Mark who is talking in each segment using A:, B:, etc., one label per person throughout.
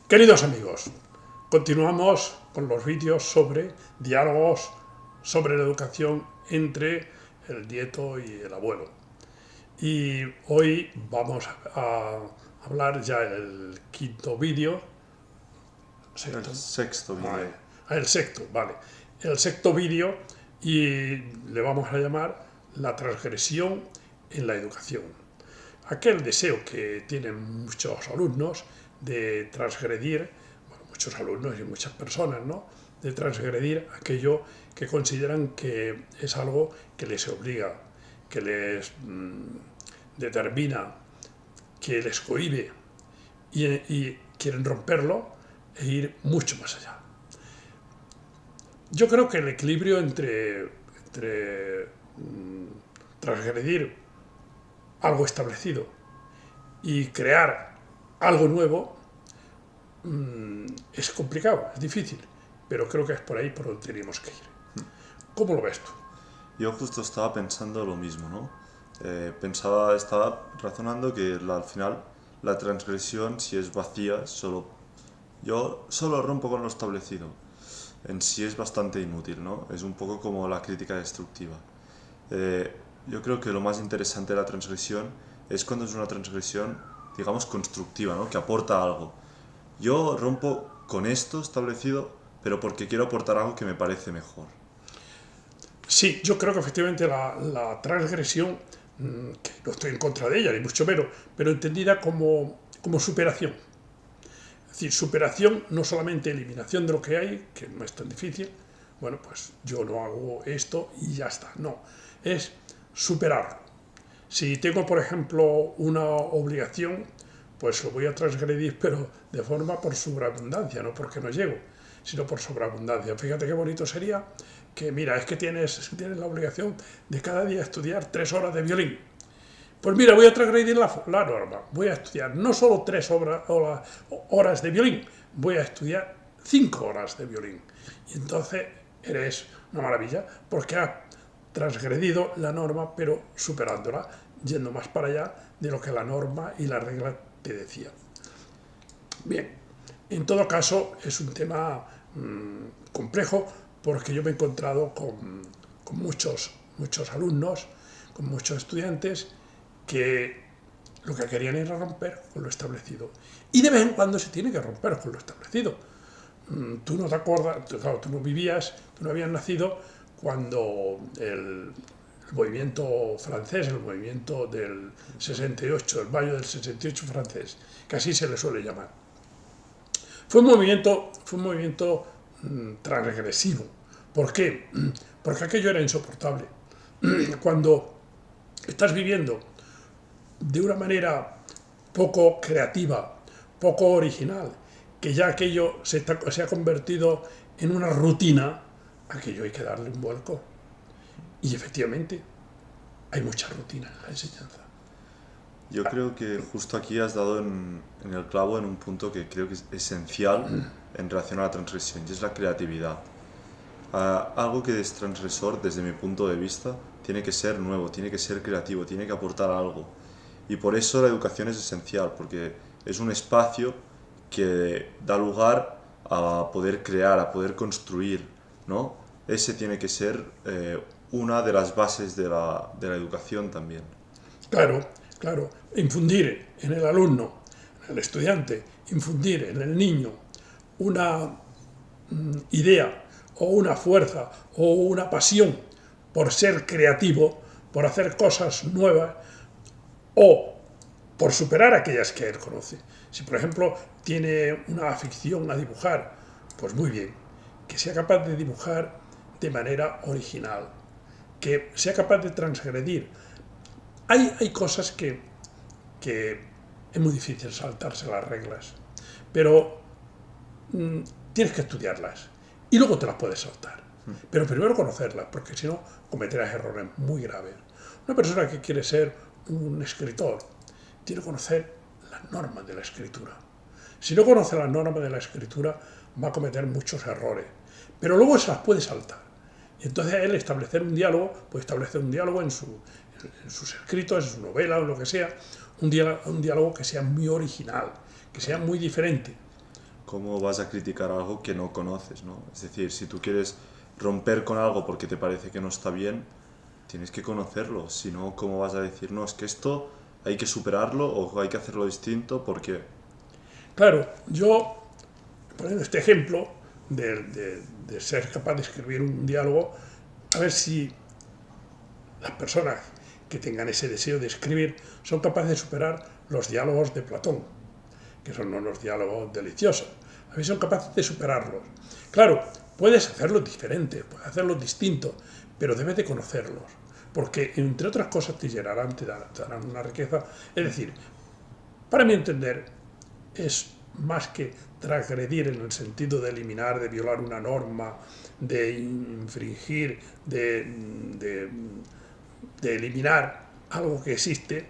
A: Queridos amigos, continuamos con los vídeos sobre diálogos sobre la educación entre el nieto y el abuelo. Y hoy vamos a hablar ya el quinto vídeo.
B: El sexto vídeo.
A: El sexto, vale. El sexto vídeo y le vamos a llamar la transgresión en la educación. Aquel deseo que tienen muchos alumnos de transgredir, bueno, muchos alumnos y muchas personas, ¿no? De transgredir aquello que consideran que es algo que les obliga, que les determina, que les cohíbe y quieren romperlo e ir mucho más allá. Yo creo que el equilibrio entre transgredir algo establecido y crear algo nuevo es complicado, es difícil, pero creo que es por ahí por donde tenemos que ir. ¿Cómo lo ves tú?
B: Yo justo estaba pensando lo mismo, ¿no? Estaba razonando que al final la transgresión, si es vacía, yo solo rompo con lo establecido. En sí es bastante inútil, ¿no? Es un poco como la crítica destructiva. Yo creo que lo más interesante de la transgresión es cuando es una transgresión, digamos, constructiva, ¿no? Que aporta algo. Yo rompo con esto establecido, pero porque quiero aportar algo que me parece mejor.
A: Sí, yo creo que efectivamente la transgresión, que no estoy en contra de ella, ni mucho menos, pero entendida como superación. Es decir, superación, no solamente eliminación de lo que hay, que no es tan difícil, bueno, pues yo no hago esto y ya está, no, es superarlo. Si tengo, por ejemplo, una obligación, pues lo voy a transgredir, pero de forma por sobreabundancia, no porque no llego, sino por sobreabundancia. Fíjate qué bonito sería que, mira, es que tienes la obligación de cada día estudiar 3 horas de violín. Pues mira, voy a transgredir la norma. Voy a estudiar no solo 3 horas de violín, voy a estudiar 5 horas de violín. Y entonces eres una maravilla, porque has transgredido la norma, pero superándola, yendo más para allá de lo que la norma y la regla te decían. Bien, en todo caso es un tema complejo, porque yo me he encontrado con muchos alumnos, con muchos estudiantes, que lo que querían era romper con lo establecido. Y de vez en cuando se tiene que romper con lo establecido. Tú no te acuerdas, claro, tú no vivías, tú no habías nacido cuando el movimiento francés, el movimiento del 68, el mayo del 68 francés, que así se le suele llamar. Fue un movimiento transgresivo. ¿Por qué? Porque aquello era insoportable. Cuando estás viviendo de una manera poco creativa, poco original, que ya aquello se ha convertido en una rutina, aquello hay que darle un vuelco. Y efectivamente, hay mucha rutina en la enseñanza.
B: Yo creo que justo aquí has dado en el clavo en un punto que creo que es esencial en relación a la transgresión, y es la creatividad. Algo que es transgresor, desde mi punto de vista, tiene que ser nuevo, tiene que ser creativo, tiene que aportar algo. Y por eso la educación es esencial, porque es un espacio que da lugar a poder crear, a poder construir, ¿no? Ese tiene que ser una de las bases de la educación también.
A: Claro, claro, infundir en el alumno, en el estudiante, infundir en el niño una idea o una fuerza o una pasión por ser creativo, por hacer cosas nuevas o por superar aquellas que él conoce. Si, por ejemplo, tiene una afición a dibujar, pues muy bien, que sea capaz de dibujar de manera original, que sea capaz de transgredir. Hay cosas que es muy difícil saltarse las reglas, pero tienes que estudiarlas y luego te las puedes saltar. Pero primero conocerlas, porque si no cometerás errores muy graves. Una persona que quiere ser un escritor tiene que conocer las normas de la escritura. Si no conoce las normas de la escritura, va a cometer muchos errores, pero luego se las puede saltar. Y entonces él establecer un diálogo, puede establecer un diálogo en sus escritos, en su novela o lo que sea, un diálogo que sea muy original, que sea muy diferente.
B: cómo vas a criticar algo que no conoces, ¿no? Es decir, si tú quieres romper con algo porque te parece que no está bien, tienes que conocerlo, si no, ¿cómo vas a decir, no, es que esto hay que superarlo o hay que hacerlo distinto? Porque,
A: Claro, yo, poniendo este ejemplo de ser capaz de escribir un diálogo, a ver si las personas que tengan ese deseo de escribir son capaces de superar los diálogos de Platón, que son unos diálogos deliciosos. A ver si son capaces de superarlos. Claro, puedes hacerlo diferente, puedes hacerlo distinto, pero debes de conocerlos, porque entre otras cosas te darán una riqueza. Es decir, para mi entender, es más que transgredir en el sentido de eliminar, de violar una norma, de infringir, de eliminar algo que existe,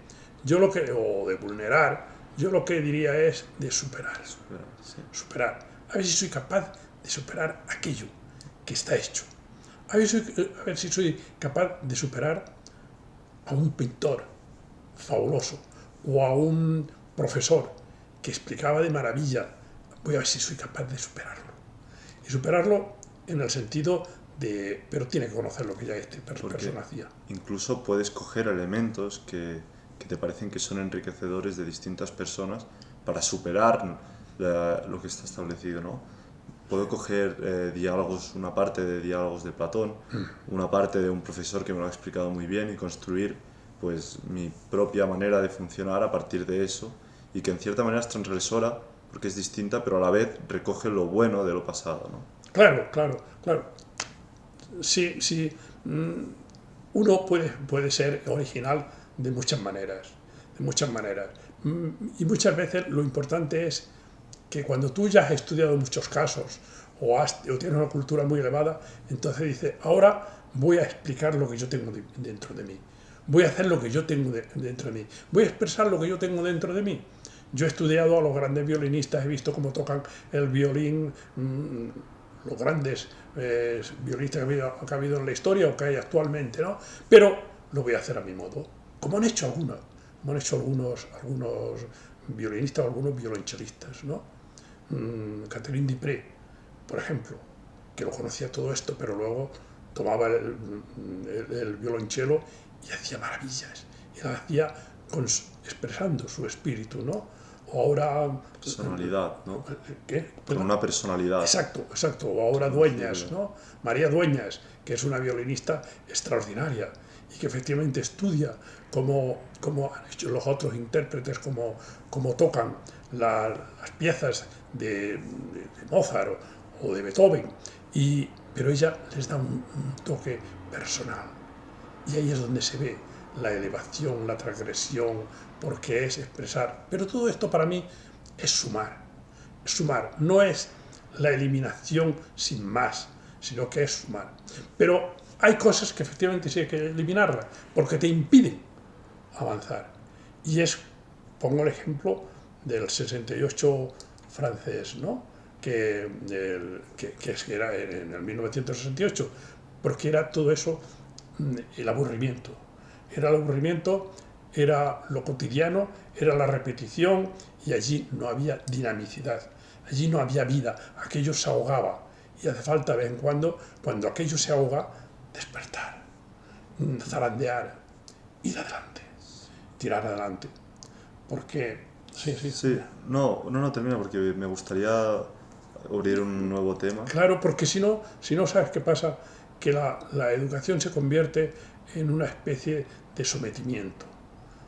A: o de vulnerar, yo lo que diría es de superar.
B: sí.
A: Superar. A ver si soy capaz de superar aquello que está hecho. A ver si soy capaz de superar a un pintor fabuloso o a un profesor que explicaba de maravilla. Voy a ver si soy capaz de superarlo. Y superarlo en el sentido de, pero tiene que conocer lo que ya este persona hacía.
B: Incluso puedes coger elementos que te parecen que son enriquecedores de distintas personas para superar lo que está establecido, ¿no? Puedo coger diálogos, una parte de diálogos de Platón, una parte de un profesor que me lo ha explicado muy bien y construir pues mi propia manera de funcionar a partir de eso, y que en cierta manera es transgresora porque es distinta, pero a la vez recoge lo bueno de lo pasado, ¿no?
A: Claro, claro, claro. Sí, sí. Uno puede ser original de muchas maneras, de muchas maneras. Y muchas veces lo importante es que cuando tú ya has estudiado muchos casos o tienes una cultura muy elevada, entonces dices, ahora voy a explicar lo que yo tengo dentro de mí. Voy a hacer lo que yo tengo dentro de mí. Voy a expresar lo que yo tengo dentro de mí. Yo he estudiado a los grandes violinistas, he visto cómo tocan el violín, los grandes violinistas que ha habido en la historia o que hay actualmente, ¿no? Pero lo voy a hacer a mi modo, como han hecho algunos, como han hecho algunos violinistas o algunos violonchelistas, ¿no? Catherine Dupré, por ejemplo, que lo conocía todo esto, pero luego tomaba el violonchelo y hacía maravillas, y la hacía expresando su espíritu, ¿no? O ahora...
B: Personalidad, ¿no?
A: ¿Qué?
B: Con una personalidad.
A: Exacto, exacto. O ahora Dueñas, ¿no? María Dueñas, que es una violinista extraordinaria y que efectivamente estudia cómo han hecho los otros intérpretes, cómo tocan las piezas de Mozart o de Beethoven, pero ella les da un toque personal. Y ahí es donde se ve la elevación, la transgresión, porque es expresar. Pero todo esto para mí es sumar. Sumar no es la eliminación sin más, sino que es sumar. Pero hay cosas que efectivamente sí hay que eliminarlas, porque te impiden avanzar. Y pongo el ejemplo del 68 francés, ¿no? que era en el 1968, porque era todo eso, el aburrimiento. Era el aburrimiento, era lo cotidiano, era la repetición, y allí no había dinamicidad, allí no había vida, aquello se ahogaba. Y hace falta de vez en cuando aquello se ahoga, despertar, zarandear, ir adelante, tirar adelante. Porque, sí, sí.
B: Sí, no, termina porque me gustaría abrir un nuevo tema.
A: Claro, porque si no, ¿sabes qué pasa? Que la educación se convierte en una especie de sometimiento,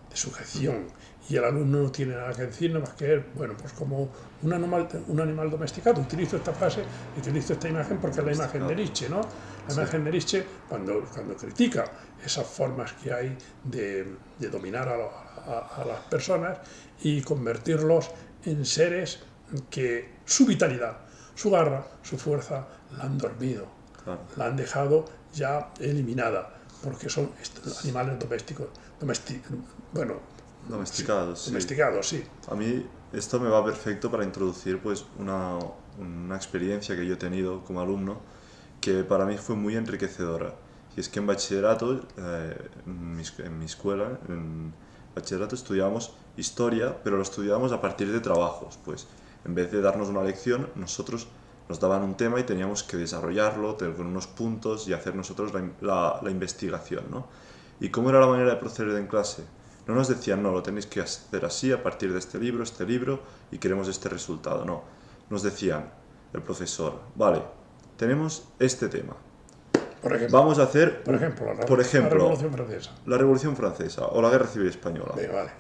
A: de sujeción, y el alumno no tiene nada que decir, nada más que él, bueno, pues como un animal domesticado. Utilizo esta frase, utilizo esta imagen porque es la imagen de Nietzsche, ¿no? La imagen de Nietzsche cuando critica esas formas que hay de dominar a las personas y convertirlos en seres que su vitalidad, su garra, su fuerza la han dormido,
B: Claro.
A: la han dejado ya eliminada, porque son animales domésticos,
B: Domesticados, sí.
A: domesticados, sí.
B: A mí esto me va perfecto para introducir pues una experiencia que yo he tenido como alumno que para mí fue muy enriquecedora. Y es que en bachillerato, en mi escuela, en bachillerato estudiábamos historia, pero lo estudiábamos a partir de trabajos, pues En vez de darnos una lección, nosotros nos daban un tema y teníamos que desarrollarlo con unos puntos y hacer nosotros la investigación, ¿no? ¿Y cómo era la manera de proceder en clase? No nos decían, no, lo tenéis que hacer así a partir de este libro, y queremos este resultado. No, nos decían, el profesor, vale, tenemos este tema. Vamos a hacer,
A: por ejemplo,
B: la
A: Revolución Francesa.
B: La Revolución Francesa o la Guerra Civil Española.
A: Bien, vale.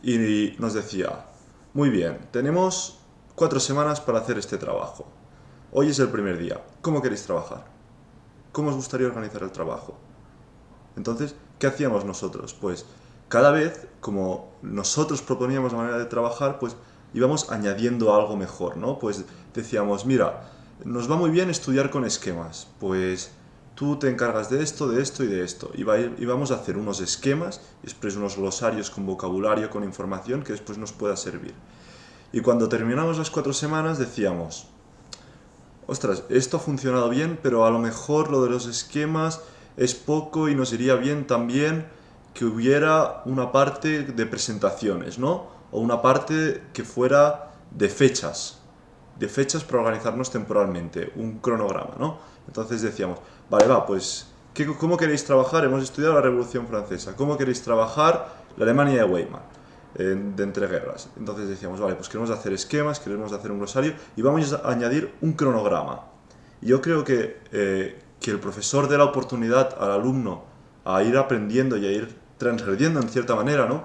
B: Y nos decía, muy bien, tenemos 4 semanas para hacer este trabajo. Hoy es el primer día. ¿Cómo queréis trabajar? ¿Cómo os gustaría organizar el trabajo? Entonces, ¿qué hacíamos nosotros? Pues cada vez, como nosotros proponíamos la manera de trabajar, pues íbamos añadiendo algo mejor, ¿no? Pues decíamos, mira, nos va muy bien estudiar con esquemas, pues tú te encargas de esto y de esto. Y vamos a hacer unos esquemas y después unos glosarios con vocabulario, con información que después nos pueda servir. Y cuando terminamos las 4 semanas decíamos, ostras, esto ha funcionado bien, pero a lo mejor lo de los esquemas es poco y nos iría bien también que hubiera una parte de presentaciones, ¿no? O una parte que fuera de fechas para organizarnos temporalmente, un cronograma, ¿no? Entonces decíamos, vale, pues, ¿cómo queréis trabajar? Hemos estudiado la Revolución Francesa, ¿cómo queréis trabajar la Alemania de Weimar? De entreguerras. Entonces decíamos, vale, pues queremos hacer esquemas, queremos hacer un glosario y vamos a añadir un cronograma. Y yo creo que el profesor dé la oportunidad al alumno a ir aprendiendo y a ir transgrediendo en cierta manera, ¿no?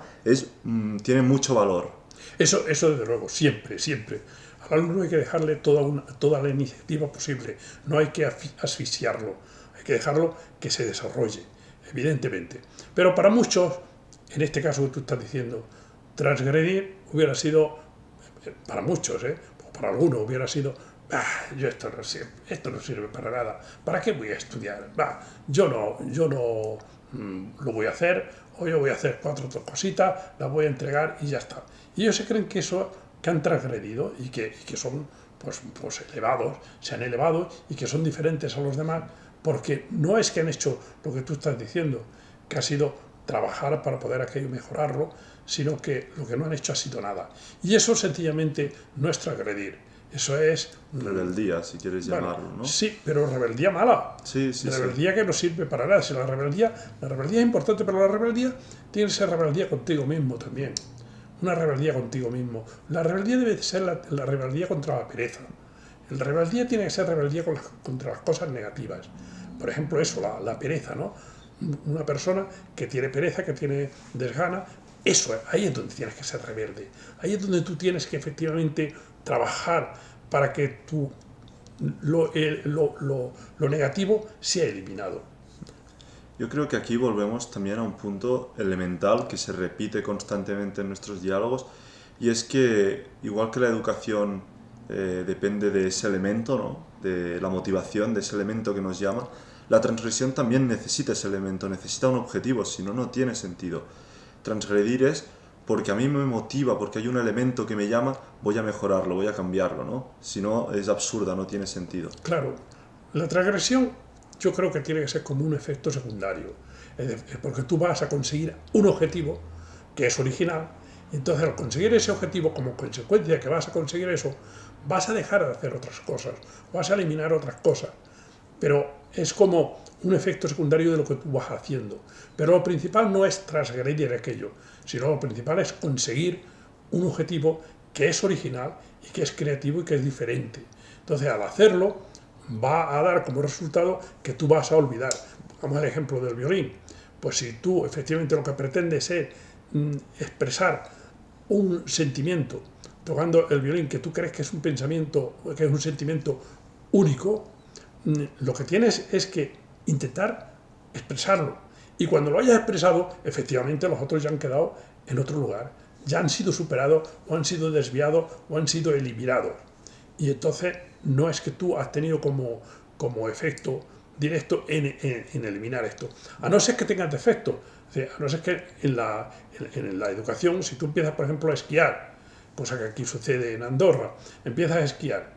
B: Tiene mucho valor.
A: Eso desde luego, siempre, siempre. Al alumno hay que dejarle toda la iniciativa posible, no hay que asfixiarlo, hay que dejarlo que se desarrolle, evidentemente. Pero para muchos, en este caso que tú estás diciendo, transgredir hubiera sido, para muchos, o para algunos hubiera sido, esto no sirve para nada, ¿para qué voy a estudiar? Yo no lo voy a hacer, o yo voy a hacer 4 cositas, las voy a entregar y ya está. Y ellos se creen que han transgredido y que son pues elevados, se han elevado y que son diferentes a los demás, porque no es que han hecho lo que tú estás diciendo, que ha sido trabajar para poder aquello mejorarlo, sino que lo que no han hecho ha sido nada. Y eso sencillamente no es transgredir, eso es...
B: rebeldía, si quieres llamarlo, ¿no?
A: Sí, pero rebeldía mala.
B: Sí.
A: Rebeldía que no sirve para nada. Si la rebeldía es importante, pero la rebeldía tiene que ser rebeldía contigo mismo también. Una rebeldía contigo mismo. La rebeldía debe ser la rebeldía contra la pereza. La rebeldía tiene que ser rebeldía contra las cosas negativas. Por ejemplo, eso, la pereza, ¿no? Una persona que tiene pereza, que tiene desgana, ahí es donde tienes que ser rebelde. Ahí es donde tú tienes que efectivamente trabajar para que lo negativo sea eliminado.
B: Yo creo que aquí volvemos también a un punto elemental que se repite constantemente en nuestros diálogos, y es que, igual que la educación depende de ese elemento, ¿no? De la motivación, de ese elemento que nos llama, la transgresión también necesita ese elemento, necesita un objetivo, si no, no tiene sentido. Transgredir es porque a mí me motiva, porque hay un elemento que me llama, voy a mejorarlo, voy a cambiarlo, ¿no? Si no, es absurda, no tiene sentido.
A: Claro, la transgresión yo creo que tiene que ser como un efecto secundario, porque tú vas a conseguir un objetivo que es original, y entonces al conseguir ese objetivo, como consecuencia de que vas a conseguir eso, vas a dejar de hacer otras cosas, vas a eliminar otras cosas, pero es como un efecto secundario de lo que tú vas haciendo. Pero lo principal no es transgredir aquello, sino lo principal es conseguir un objetivo que es original y que es creativo y que es diferente. Entonces, al hacerlo, va a dar como resultado que tú vas a olvidar. Pongamos el ejemplo del violín. Pues si tú efectivamente lo que pretendes es expresar un sentimiento tocando el violín que tú crees que es un pensamiento, que es un sentimiento único, lo que tienes es que intentar expresarlo. Y cuando lo hayas expresado, efectivamente los otros ya han quedado en otro lugar, ya han sido superados, o han sido desviados, o han sido eliminados. Y entonces no es que tú has tenido como efecto directo en eliminar esto. A no ser que tengas defecto. A no ser que en la educación, si tú empiezas, por ejemplo, a esquiar, cosa que aquí sucede en Andorra, empiezas a esquiar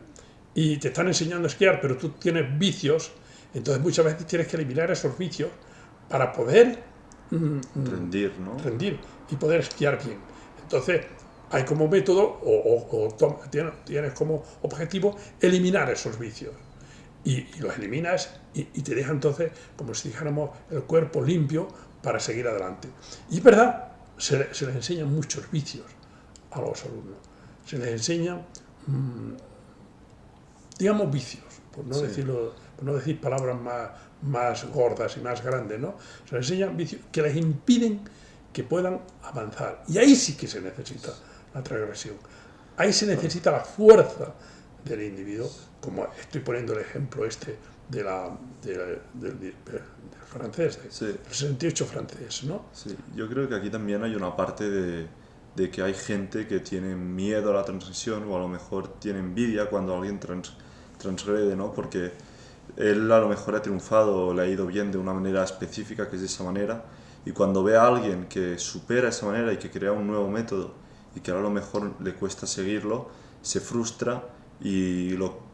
A: y te están enseñando a esquiar, pero tú tienes vicios, entonces muchas veces tienes que eliminar esos vicios para poder
B: rendir, ¿no?
A: rendir y poder esquiar bien. Entonces, hay como método tienes como objetivo eliminar esos vicios. Y los eliminas y te deja entonces, como si dijéramos, el cuerpo limpio para seguir adelante. Y es verdad, se les enseñan muchos vicios a los alumnos. Se les enseñan, digamos, vicios, por no,
B: Sí.
A: por no decir palabras más gordas y más grandes, ¿no? Se les enseñan vicios que les impiden que puedan avanzar. Y ahí sí que se necesita la transgresión. Ahí se necesita la fuerza del individuo, como estoy poniendo el ejemplo del francés,
B: Sí.
A: del 68 francés, ¿no?
B: Sí, yo creo que aquí también hay una parte de que hay gente que tiene miedo a la transgresión o a lo mejor tiene envidia cuando alguien transgrede, ¿no? Porque él a lo mejor ha triunfado o le ha ido bien de una manera específica, que es de esa manera, y cuando ve a alguien que supera esa manera y que crea un nuevo método y que ahora a lo mejor le cuesta seguirlo, se frustra y lo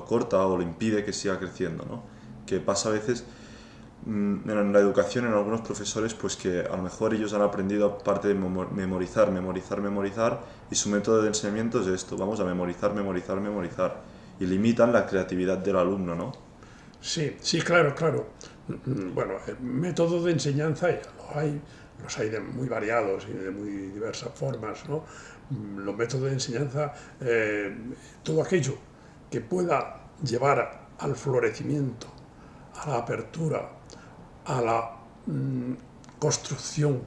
B: corta o lo impide que siga creciendo, ¿no? Que pasa a veces en la educación, en algunos profesores, pues que a lo mejor ellos han aprendido, aparte de memorizar, y su método de enseñamiento es esto: vamos a memorizar, y limitan la creatividad del alumno, ¿no?
A: Sí, sí, claro, claro. Bueno, métodos de enseñanza los hay de muy variados y de muy diversas formas, ¿no? Los métodos de enseñanza, todo aquello que pueda llevar al florecimiento, a la apertura, a la construcción,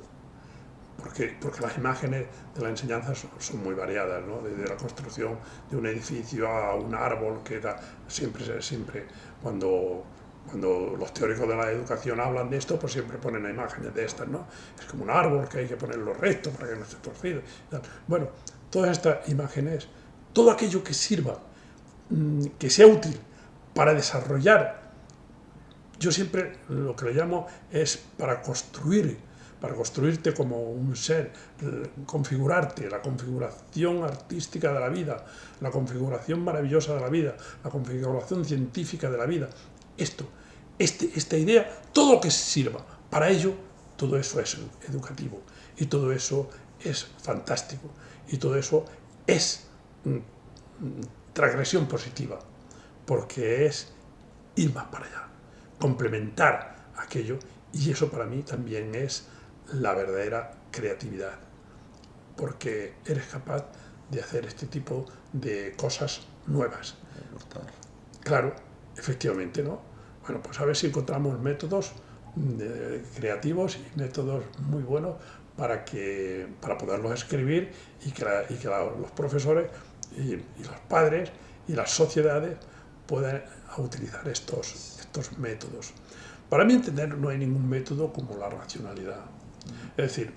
A: porque las imágenes de la enseñanza son muy variadas, ¿no? Desde la construcción de un edificio a un árbol, que da, siempre cuando los teóricos de la educación hablan de esto, pues siempre ponen imágenes de estas, ¿no? Es como un árbol que hay que ponerlo recto para que no esté torcido. Bueno, todas estas imágenes, todo aquello que sirva, que sea útil para desarrollar, yo siempre lo que le llamo es para construirte como un ser, configurarte, la configuración artística de la vida, la configuración maravillosa de la vida, la configuración científica de la vida. Esta idea, todo lo que sirva para ello, todo eso es educativo y todo eso es fantástico y todo eso es transgresión positiva, porque es ir más para allá, complementar aquello, y eso para mí también es la verdadera creatividad, porque eres capaz de hacer este tipo de cosas nuevas. Claro, efectivamente, ¿no? Bueno, pues a ver si encontramos métodos creativos y métodos muy buenos para poderlos escribir y que los profesores y los padres y las sociedades puedan utilizar estos métodos. Para mí entender no hay ningún método como la racionalidad. Es decir,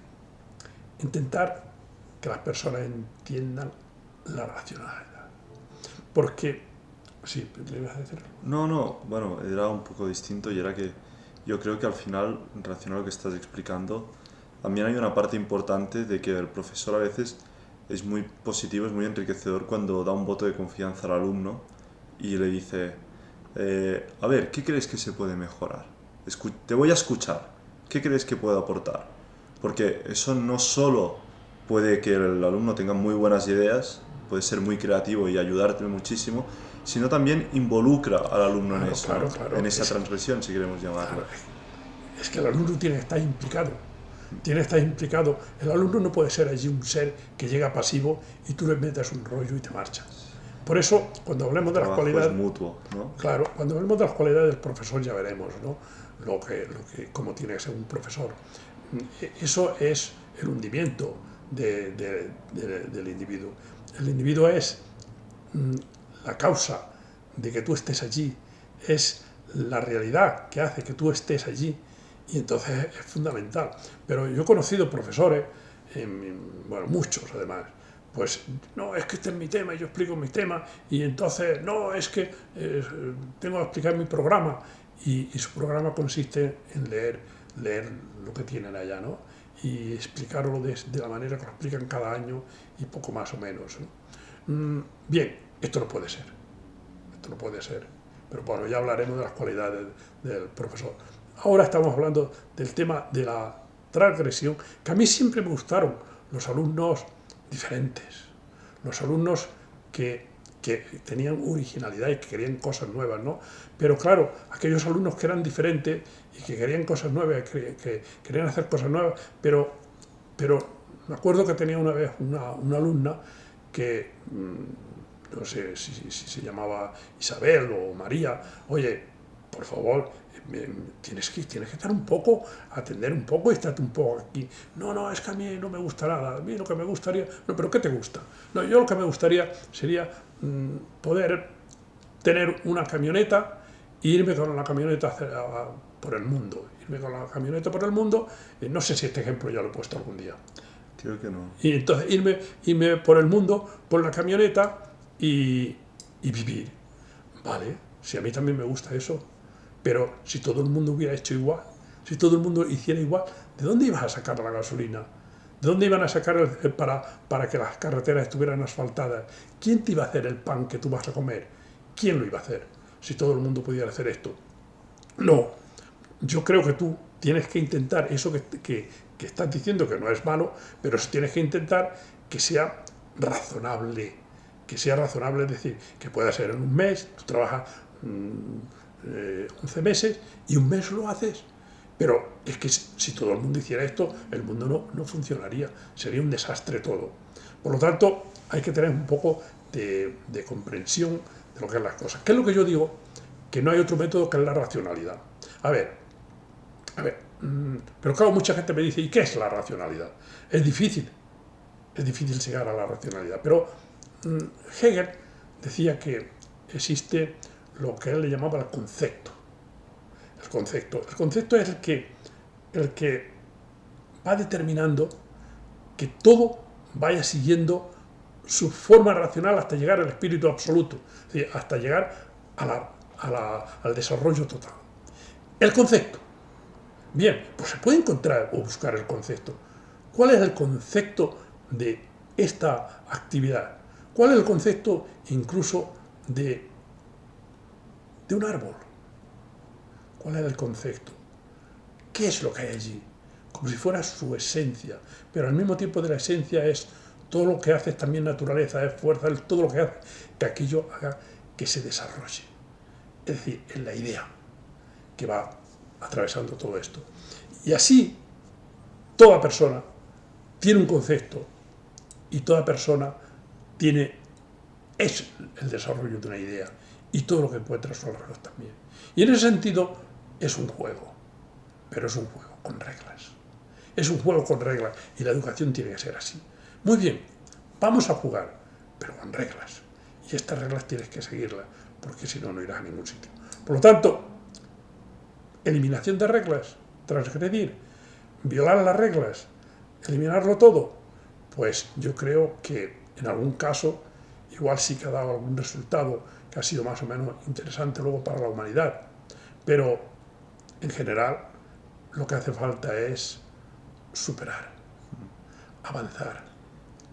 A: intentar que las personas entiendan la racionalidad. Porque, sí, ¿le ibas a decir?
B: No, bueno, era un poco distinto y era que yo creo que al final, en relación a lo que estás explicando, también hay una parte importante de que el profesor a veces es muy positivo, es muy enriquecedor cuando da un voto de confianza al alumno y le dice, a ver, ¿qué crees que se puede mejorar? Te voy a escuchar, ¿qué crees que puedo aportar? Porque eso no solo puede que el alumno tenga muy buenas ideas, puede ser muy creativo y ayudarte muchísimo, sino también involucra al alumno en eso,
A: Claro,
B: ¿no?
A: claro.
B: En esa transgresión, si queremos llamarlo.
A: Claro, es que el alumno tiene que estar implicado. Tiene que estar implicado. El alumno no puede ser allí un ser que llega pasivo y tú le metes un rollo y te marchas. Por eso, cuando hablemos de las
B: Trabajo
A: cualidades,
B: es mutuo, ¿no?
A: claro, cuando hablemos de las cualidades del profesor ya veremos, ¿no? Cómo tiene que ser un profesor. Eso es el hundimiento del individuo. El individuo es la causa de que tú estés allí, es la realidad que hace que tú estés allí, y entonces es fundamental. Pero yo he conocido profesores, bueno, muchos además, pues no, es que este es mi tema y yo explico mi tema, y entonces no, es que tengo que explicar mi programa, y su programa consiste en leer lo que tienen allá, ¿no? Y explicarlo de la manera que lo explican cada año y poco más o menos, ¿no? Bien, esto no puede ser. Esto no puede ser. Pero bueno, ya hablaremos de las cualidades del profesor. Ahora estamos hablando del tema de la transgresión, que a mí siempre me gustaron los alumnos diferentes, los alumnos que tenían originalidad y que querían cosas nuevas, ¿no? Pero claro, aquellos alumnos que eran diferentes y que querían cosas nuevas, que querían hacer cosas nuevas, pero me acuerdo que tenía una vez una alumna que, no sé si se llamaba Isabel o María, oye, por favor, tienes que estar un poco, atender un poco y estarte un poco aquí. No, es que a mí no me gusta nada, a mí lo que me gustaría, no, pero ¿qué te gusta? No, yo lo que me gustaría sería poder tener una camioneta e irme con la camioneta por el mundo, no sé si este ejemplo ya lo he puesto algún día.
B: Creo que no.
A: Y entonces irme por el mundo, por la camioneta y vivir. Vale, si a mí también me gusta eso, pero si todo el mundo hubiera hecho igual, si todo el mundo hiciera igual, ¿de dónde ibas a sacar la gasolina? ¿De dónde iban a sacar para que las carreteras estuvieran asfaltadas? ¿Quién te iba a hacer el pan que tú vas a comer? ¿Quién lo iba a hacer si todo el mundo pudiera hacer esto? No, yo creo que tú tienes que intentar eso que estás diciendo, que no es malo, pero tienes que intentar que sea razonable. Que sea razonable, es decir, que pueda ser en un mes, tú trabajas 11 meses y un mes lo haces. Pero es que si todo el mundo hiciera esto, el mundo no funcionaría, sería un desastre todo. Por lo tanto, hay que tener un poco de comprensión de lo que es las cosas. ¿Qué es lo que yo digo? Que no hay otro método que es la racionalidad. A ver, pero claro, mucha gente me dice, ¿y qué es la racionalidad? Es difícil llegar a la racionalidad, pero Hegel decía que existe lo que él le llamaba el concepto. El concepto es el que va determinando que todo vaya siguiendo su forma racional hasta llegar al espíritu absoluto, es decir, hasta llegar al desarrollo total. El concepto. Bien, pues se puede encontrar o buscar el concepto. ¿Cuál es el concepto de esta actividad? ¿Cuál es el concepto incluso de un árbol? ¿Cuál es el concepto? ¿Qué es lo que hay allí? Como si fuera su esencia, pero al mismo tiempo de la esencia es todo lo que hace también naturaleza, es fuerza, es todo lo que hace que aquello haga que se desarrolle. Es decir, es la idea que va atravesando todo esto. Y así, toda persona tiene un concepto y toda persona es el desarrollo de una idea y todo lo que encuentra a su alrededor también. Y en ese sentido es un juego, pero es un juego con reglas. Es un juego con reglas y la educación tiene que ser así. Muy bien, vamos a jugar, pero con reglas. Y estas reglas tienes que seguirlas, porque si no, no irás a ningún sitio. Por lo tanto, eliminación de reglas, transgredir, violar las reglas, eliminarlo todo, pues yo creo que en algún caso igual sí que ha dado algún resultado que ha sido más o menos interesante luego para la humanidad. Pero en general lo que hace falta es superar, avanzar.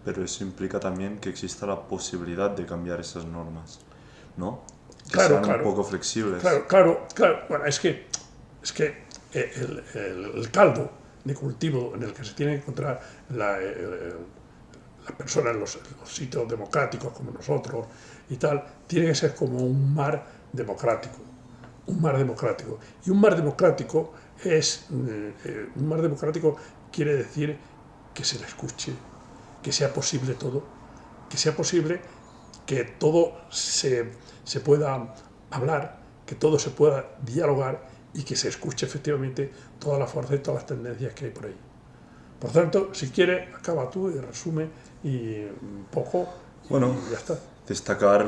B: Pero eso implica también que exista la posibilidad de cambiar esas normas, ¿no? Que
A: Claro,
B: sean un poco flexibles.
A: Claro. Bueno, es que el caldo de cultivo en el que se tiene que encontrar la persona en los sitios democráticos como nosotros y tal, tiene que ser como un mar democrático. Un mar democrático. Y un mar democrático quiere decir que se le escuche, que sea posible todo, que sea posible que todo se pueda hablar, que todo se pueda dialogar y que se escuche efectivamente toda la fuerza y todas las tendencias que hay por ahí. Por tanto, si quieres, acaba tú y resume y un poco
B: Bueno,
A: y ya está.
B: Destacar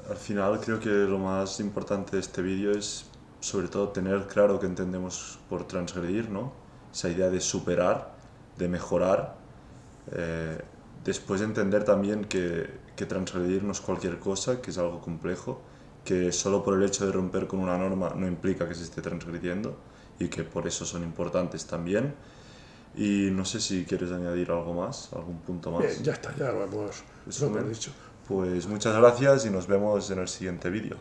B: al final, creo que lo más importante de este vídeo es sobre todo tener claro qué entendemos por transgredir, ¿no? Esa idea de superar, de mejorar. Después entender también que transgredir no es cualquier cosa, que es algo complejo, que solo por el hecho de romper con una norma no implica que se esté transgrediendo y que por eso son importantes también. Y no sé si quieres añadir algo más, algún punto más.
A: Bien, ya está, ya lo hemos dicho.
B: Pues muchas gracias y nos vemos en el siguiente vídeo.